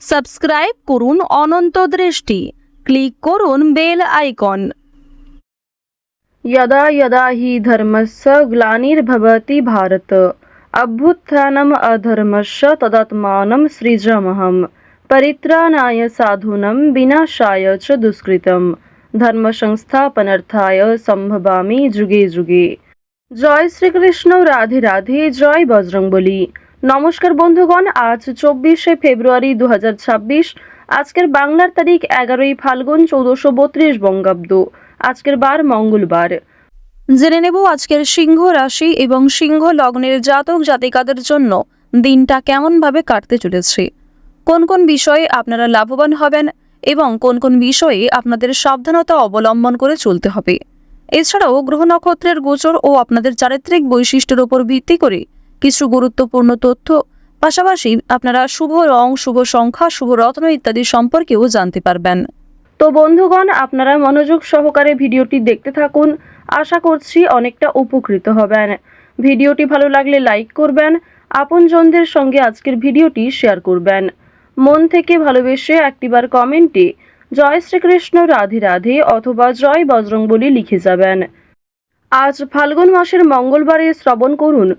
Subscribe করুন অনন্ত দৃষ্টি, click করুন বেল আইকন। यदा यदा हि धर्मस्य ग्लानिर्भवति भारत अभ्युत्थानम् अधर्मस्य तदात्मानं सृजाम्यहम् परित्राणाय साधूनां विनाशाय च दुष्कृतं धर्म संस्थापनार्थाय सम्भवामि जुगे जुगे। জয় শ্রীকৃষ্ণ, রাধে রাধে, জয় বজরংবলী। নমস্কার বন্ধুগণ, আজ 24শে ফেব্রুয়ারি 2026। আজকের বাংলার তারিখ 11ই ফাল্গুন 1432 বঙ্গাব্দ। আজকের বার মঙ্গলবার। জেনে নেব আজকের সিংহ রাশি এবং সিংহ লগ্নের জাতক জাতিকাদের জন্য দিনটা কেমনভাবে কাটতে চলেছে, কোন কোন বিষয়ে আপনারা লাভবান হবেন এবং কোন কোন বিষয়ে আপনাদের সাবধানতা অবলম্বন করে চলতে হবে। এছাড়াও গ্রহ নক্ষত্রের গোচর ও আপনাদের চারিত্রিক বৈশিষ্ট্যের উপর ভিত্তি করে কিছু গুরুত্বপূর্ণ তথ্য, পাশাপাশি আপনারা শুভ রং, শুভ সংখ্যা, শুভ রত্ন ইত্যাদি সম্পর্কেও জানতে পারবেন। তো বন্ধুগণ, আপনারা মনোযোগ সহকারে ভিডিওটি দেখতে থাকুন। আশা করছি অনেকটা উপকৃত হবেন। ভিডিওটি ভালো লাগলে লাইক করবেন, আপনজনদের সঙ্গে আজকের ভিডিওটি শেয়ার করবেন। মন থেকে ভালোবেসে একটিবার কমেন্টে জয় শ্রীকৃষ্ণ, রাধে রাধে অথবা জয় বজরংবলী লিখে যাবেন। আজ ফাল্গুন মাসের মঙ্গলবারে শ্রবণ করুন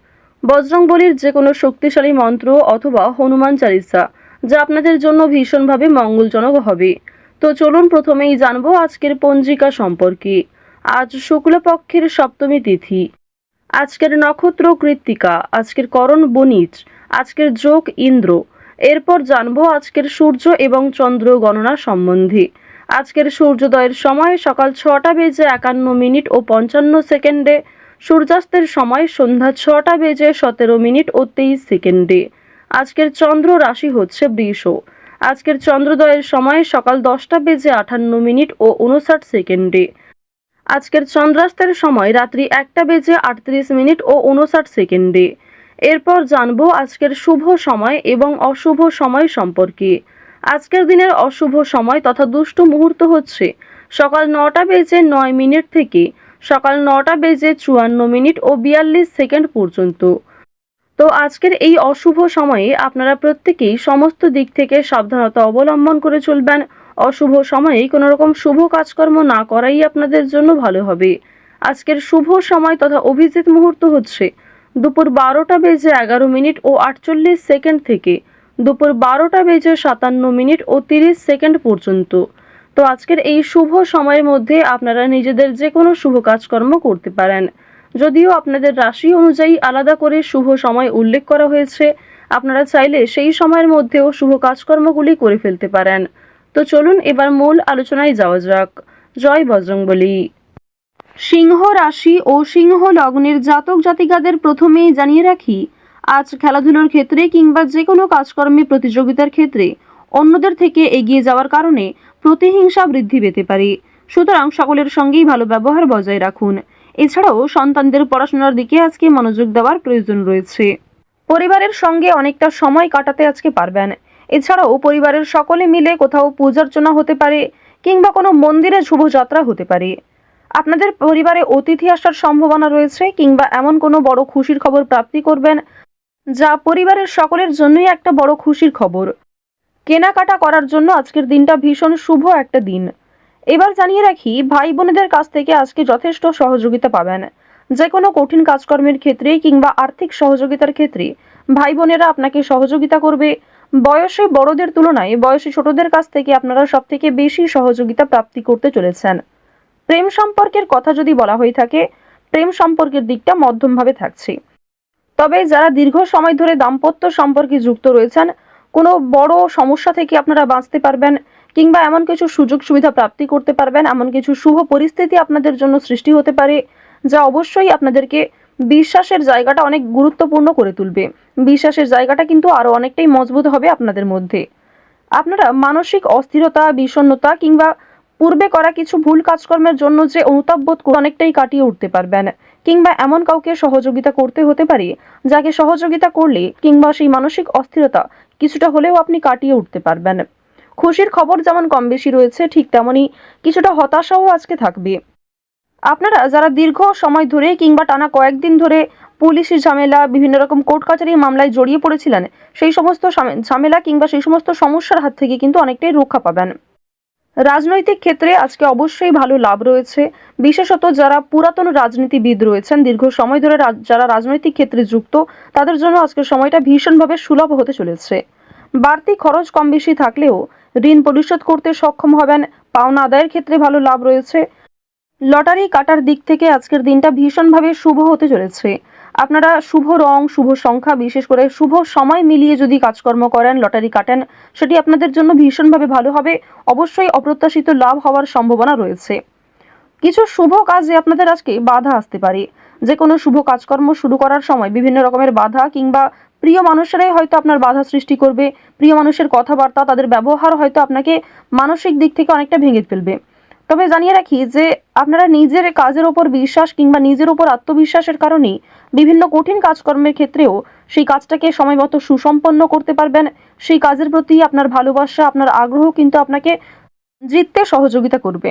বজরংবলীর যে কোনো শক্তিশালী মন্ত্র অথবা হনুমান চালিসা, যা আপনাদের জন্য ভীষণভাবে মঙ্গলজনক হবে। তো চলুন প্রথমেই জানবো আজকের পঞ্জিকা সম্পর্কে। আজ শুক্লপক্ষের সপ্তমী তিথি, আজকের নক্ষত্র কৃত্তিকা, আজকের করণ বণিজ, আজকের যোগ ইন্দ্র। এরপর জানবো আজকের সূর্য এবং চন্দ্র গণনা সম্বন্ধে। আজকের সূর্যোদয়ের সময় সকাল 6:51 ও 55 সূর্যাস্তের সময় সন্ধ্যা 6:17 ও 23। আজকের চন্দ্র রাশি হচ্ছে বৃষ। আজকের চন্দ্রোদয়ের সময় সকাল 10:58 ও 59। আজকের চন্দ্রাস্তের সময় রাত্রি 1:38 ও 59। এরপর জানবো আজকের শুভ সময় এবং অশুভ সময় সম্পর্কে। আজকের দিনের অশুভ সময় তথা দুষ্ট মুহূর্ত হচ্ছে সকাল 9:09 থেকে সকাল 9:54 ও 42 পর্যন্ত। তো আজকের এই অশুভ সময়ে আপনারা প্রত্যেকেই সমস্ত দিক থেকে সাবধানতা অবলম্বন করে চলবেন। অশুভ সময়ে কোনো রকম শুভ কাজকর্ম না করাই আপনাদের জন্য ভালো হবে। আজকের শুভ সময় তথা অভিজিৎ মুহূর্ত হচ্ছে দুপুর 12:11 ও 48 থেকে দুপুর 12:57 ও 30 পর্যন্ত। তো আজকের এই শুভ সময়ের মধ্যে আপনারা নিজেদের যে কোনো শুভ কাজকর্ম করতে পারেন। যদিও আপনাদের রাশি অনুযায়ী আলাদা করে শুভ সময় উল্লেখ করা হয়েছে, আপনারা চাইলে সেই সময়ের মধ্যেও শুভ কাজকর্মগুলি করে ফেলতে পারেন। তো চলুন এবার মূল আলোচনায় যাওয়া যাক। জয় বজরংবলী। সিংহ রাশি ও সিংহ লগ্নের জাতক জাতিকাদের প্রথমেই জানিয়ে রাখি, আজ খেলাধুলার ক্ষেত্রে কিংবা যে কোনো কাজকর্মে প্রতিযোগিতার ক্ষেত্রে অন্যদের থেকে এগিয়ে যাওয়ার কারণে প্রতিহিংসা বৃদ্ধি পেতে পারে। সুতরাং সকলের সঙ্গেই ভালো ব্যবহার বজায় রাখুন। এছাড়াও সন্তানদের পড়াশোনার দিকে আজকে মনোযোগ দেওয়ার প্রয়োজন রয়েছে। পরিবারের সঙ্গে অনেকটা সময় কাটাতে আজকে পারবেন। এছাড়াও পরিবারের সকলে মিলে কোথাও পূজার্চনা হতে পারে কিংবা কোনো মন্দিরে শুভযাত্রা হতে পারে। আপনাদের পরিবারে অতিথি আসার সম্ভাবনা রয়েছে কিংবা এমন কোনো বড় খুশির খবর প্রাপ্তি করবেন যা পরিবারের সকলের জন্যই একটা বড় খুশির খবর। কেনাকাটা করার জন্য আজকের দিনটা ভীষণ শুভ একটা দিন। এবার জানিয়ে রাখি, ভাই বোনেদের কাছ থেকে আজকে যথেষ্ট সহযোগিতা পাবেন। যে কোনো কঠিন কাজকর্মের ক্ষেত্রে কিংবা আর্থিক সহযোগিতার ক্ষেত্রে ভাই বোনেরা আপনাকে সহযোগিতা করবে। বয়সে বড়দের তুলনায় বয়সী ছোটদের কাছ থেকে আপনারা সব থেকে বেশি সহযোগিতা প্রাপ্তি করতে চলেছেন। প্রেম সম্পর্কের কথা যদি বলা হয়ে থাকে, প্রেম সম্পর্কের দিকটা মধ্যমভাবে থাকছে। তবে যারা দীর্ঘ সময় ধরে দাম্পত্য সম্পর্কে যুক্ত রয়েছেন, কোনো বড় সমস্যা থেকে আপনারা বাঁচতে পারবেন কিংবা এমন কিছু সুযোগ সুবিধা প্রাপ্তি করতে পারবেন, এমন কিছু শুভ পরিস্থিতি আপনাদের জন্য সৃষ্টি হতে পারে যা অবশ্যই আপনাদেরকে বিশ্বাসের জায়গাটা অনেক গুরুত্বপূর্ণ করে তুলবে। বিশ্বাসের জায়গাটা কিন্তু আরো অনেকটাই মজবুত হবে আপনাদের মধ্যে। আপনারা মানসিক অস্থিরতা, বিষণ্ণতা কিংবা পূর্বে করা কিছু ভুল কাজকর্মের জন্য যে অনুতাপ বোধ অনেকটাই কাটিয়ে উঠতে পারবেন কিংবা এমন কাউকে সহযোগিতা করতে হতে পারে যাকে সহযোগিতা করলে কিংবা সেই মানসিক অস্থিরতা কিছুটা হলেও আপনি কাটিয়ে উঠতে পারবেন। খুশির খবর যেমন কম বেশি রয়েছে, ঠিক তেমনই কিছুটা হতাশাও আজকে থাকবে। আপনারা যারা দীর্ঘ সময় ধরে কিংবা টানা কয়েকদিন ধরে পুলিশি ঝামেলা, বিভিন্ন রকম কোর্ট কাচারি মামলায় জড়িয়ে পড়েছিলেন, সেই সমস্ত ঝামেলা কিংবা সেই সমস্ত সমস্যার হাত থেকে কিন্তু অনেকটাই রক্ষা পাবেন। রাজনৈতিক ক্ষেত্রে আজকে অবশ্যই ভালো লাভ রয়েছে। বিশেষত যারা পুরাতন রাজনীতিবিদ রয়েছেন, দীর্ঘ সময় ধরে যারা রাজনৈতিক ক্ষেত্রে যুক্ত, তাদের জন্য আজকের সময়টা ভীষণভাবে সুলভ হতে চলেছে। বাড়তি খরচ কম বেশি থাকলেও ঋণ পরিশোধ করতে সক্ষম হবেন। পাওনা আদায়ের ক্ষেত্রে ভালো লাভ রয়েছে। লটারি কাটার দিক থেকে আজকের দিনটা ভীষণভাবে শুভ হতে চলেছে। আপনারা শুভ রং, শুভ সংখ্যা, বিশেষ করে শুভ সময় মিলিয়ে যদি কাজকর্ম করেন, লটারি কাটেন, সেটি আপনাদের জন্য ভীষণভাবে ভালো হবে। অবশ্যই অপ্রত্যাশিত লাভ হওয়ার সম্ভাবনা রয়েছে। কিছু শুভ কাজে আপনাদের আজকে বাধা আসতে পারে। যে কোনো শুভ কাজকর্ম শুরু করার সময় বিভিন্ন রকমের বাধা কিংবা প্রিয় মানুষেরাই হয়তো আপনার বাধা সৃষ্টি করবে। প্রিয় মানুষের কথাবার্তা, তাদের ব্যবহার হয়তো আপনাকে মানসিক দিক থেকে অনেকটা ভেঙে ফেলবে। তবে জানিয়ে রাখি যে আপনারা নিজের কাজের ওপর বিশ্বাস কিংবা নিজের ওপর আত্মবিশ্বাসের কারণেই বিভিন্ন কঠিন কাজকর্মের ক্ষেত্রেও সেই কাজটাকে সময়মতো সুসম্পন্ন করতে পারবেন। সেই কাজের প্রতি আপনার ভালোবাসা, আপনার আগ্রহ কিন্তু আপনাকে জিততে সহযোগিতা করবে।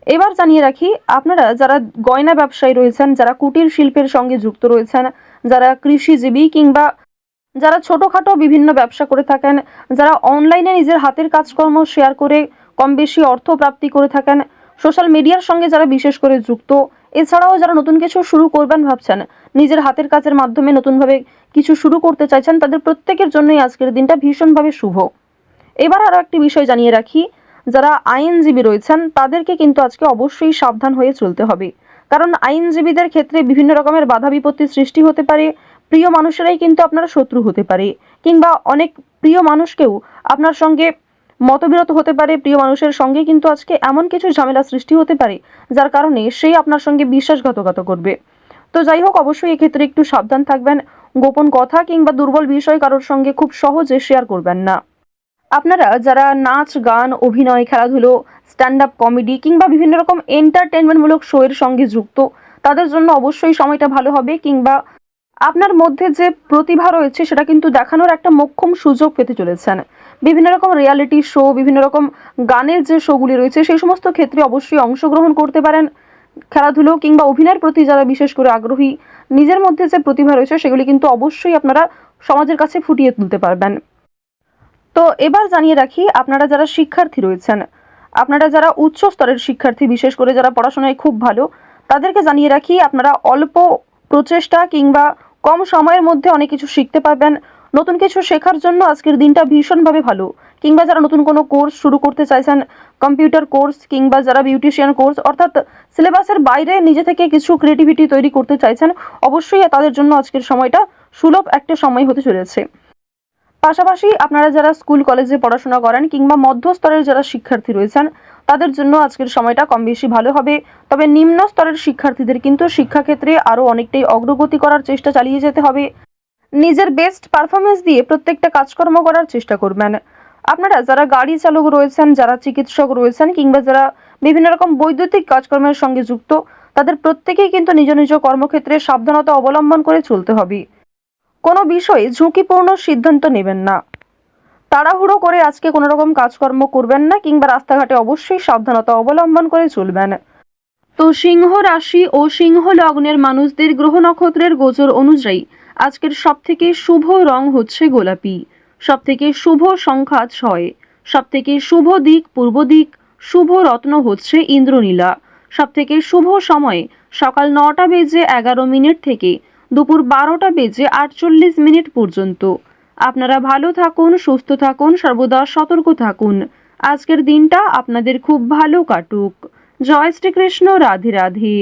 এবার জানিয়ে রাখি, আপনারা যারা গয়না ব্যবসায়ী রয়েছেন, যারা কুটির শিল্পের সঙ্গে যুক্ত রয়েছেন, যারা কৃষিজীবী কিংবা যারা ছোটোখাটো বিভিন্ন ব্যবসা করে থাকেন, যারা অনলাইনে নিজের হাতের কাজকর্ম শেয়ার করে কম বেশি অর্থ প্রাপ্তি করে থাকেন, সোশ্যাল মিডিয়ার সঙ্গে যারা বিশেষ করে যুক্ত, এছাড়াও যারা নতুন কিছু শুরু করবেন ভাবছেন, নিজের হাতের কাজের মাধ্যমে নতুনভাবে কিছু শুরু করতে চাইছেন, তাদের প্রত্যেকের জন্যই আজকের দিনটা ভীষণভাবে শুভ। এবার আরও একটি বিষয় জানিয়ে রাখি, যারা আইনজীবী রয়েছেন তাদেরকে কিন্তু আজকে অবশ্যই সাবধান হয়ে চলতে হবে। কারণ আইনজীবীদের ক্ষেত্রে বিভিন্ন রকমের বাধা বিপত্তির সৃষ্টি হতে পারে। প্রিয় মানুষেরাই কিন্তু আপনার শত্রু হতে পারে, কিংবা অনেক প্রিয় মানুষকেও আপনার সঙ্গে মতবিরোধ হতে পারে। প্রিয় মানুষের সঙ্গে কিন্তু আজকে এমন কিছু ঝামেলা সৃষ্টি হতে পারে যার কারণে সেই আপনার সঙ্গে বিশ্বাসঘাতকতা করবে। তো যাই হোক, অবশ্যই এক্ষেত্রে একটু সাবধান থাকবেন। গোপন কথা কিংবা দুর্বল বিষয় কারোর সঙ্গে খুব সহজে শেয়ার করবেন না। আপনারা যারা নাচ, গান, অভিনয়, খেলাধুলো, স্ট্যান্ড আপ কমেডি কিংবা বিভিন্ন রকম এন্টারটেনমেন্টমূলক শো এর সঙ্গে যুক্ত, তাদের জন্য অবশ্যই সময়টা ভালো হবে। কিংবা আপনার মধ্যে যে প্রতিভা রয়েছে সেটা কিন্তু দেখানোর একটা মোক্ষম সুযোগ পেতে চলেছেন। বিভিন্ন রকম রিয়ালিটি শো, বিভিন্ন রকম গানের যে শোগুলি রয়েছে, সেই সমস্ত ক্ষেত্রে অবশ্যই অংশগ্রহণ করতে পারেন। খেলাধুলো কিংবা অভিনয়ের প্রতি যারা বিশেষ করে আগ্রহী, নিজের মধ্যে যে প্রতিভা রয়েছে সেগুলি কিন্তু অবশ্যই আপনারা সমাজের কাছে ফুটিয়ে তুলতে পারবেন। তো এবার জানিয়ে রাখি, আপনারা যারা শিক্ষার্থী রয়েছেন, আপনারা যারা উচ্চ স্তরের শিক্ষার্থী, বিশেষ করে যারা পড়াশোনায় খুব ভালো, তাদেরকে জানিয়ে রাখি আপনারা অল্প প্রচেষ্টা কিংবা কম সময়ের মধ্যে অনেক কিছু শিখতে পারবেন। নতুন কিছু শেখার জন্য আজকের দিনটা ভীষণভাবে ভালো। কিংবা যারা নতুন কোনো কোর্স শুরু করতে চাইছেন, কম্পিউটার কোর্স কিংবা যারা বিউটিশিয়ান কোর্স, অর্থাৎ সিলেবাসের বাইরে নিজে থেকে কিছু ক্রিয়েটিভিটি তৈরি করতে চাইছেন, অবশ্যই তাদের জন্য আজকের সময়টা সুলভ একটা সময় হতে চলেছে। পাশাপাশি আপনারা যারা স্কুল কলেজে পড়াশোনা করেন কিংবা মধ্যস্তরের যারা শিক্ষার্থী রয়েছেন, তাদের জন্য আজকের সময়টা কম বেশি ভালো হবে। তবে নিম্ন স্তরের শিক্ষার্থীদের কিন্তু শিক্ষাক্ষেত্রে আরও অনেকটাই অগ্রগতি করার চেষ্টা চালিয়ে যেতে হবে। নিজের বেস্ট পারফরমেন্স দিয়ে প্রত্যেকটা কাজকর্ম করার চেষ্টা করবেন। আপনারা যারা গাড়ি চালক রয়েছেন, যারা চিকিৎসক রয়েছেন কিংবা যারা বিভিন্ন রকম বৈদ্যুতিক কাজকর্মের সঙ্গে যুক্ত, তাদের প্রত্যেকেই কিন্তু নিজ নিজ কর্মক্ষেত্রে সাবধানতা অবলম্বন করে চলতে হবে। কোনো বিষয়ে ঝুঁকিপূর্ণ সিদ্ধান্ত নেবেন না। তাড়াহুড়ো করে আজকে কোনো রকম কাজকর্ম করবেন না কিংবা রাস্তাঘাটে অবশ্যই সাবধানতা অবলম্বন করে চলবেন। তো সিংহ রাশি ও সিংহ লগ্নের মানুষদের গ্রহ নক্ষত্রের গোচর অনুযায়ী আজকের সবথেকে শুভ রং হচ্ছে গোলাপি, সবথেকে শুভ সংখ্যা 6, সবথেকে শুভ দিক পূর্ব দিক, শুভ রত্ন হচ্ছে ইন্দ্রনীলা, সবথেকে শুভ সময় সকাল 9:11 থেকে দুপুর 12:48 পর্যন্ত। আপনারা ভালো থাকুন, সুস্থ থাকুন, সর্বদা সতর্ক থাকুন। আজকের দিনটা আপনাদের খুব ভালো কাটুক। জয় শ্রীকৃষ্ণ। রাধে রাধে।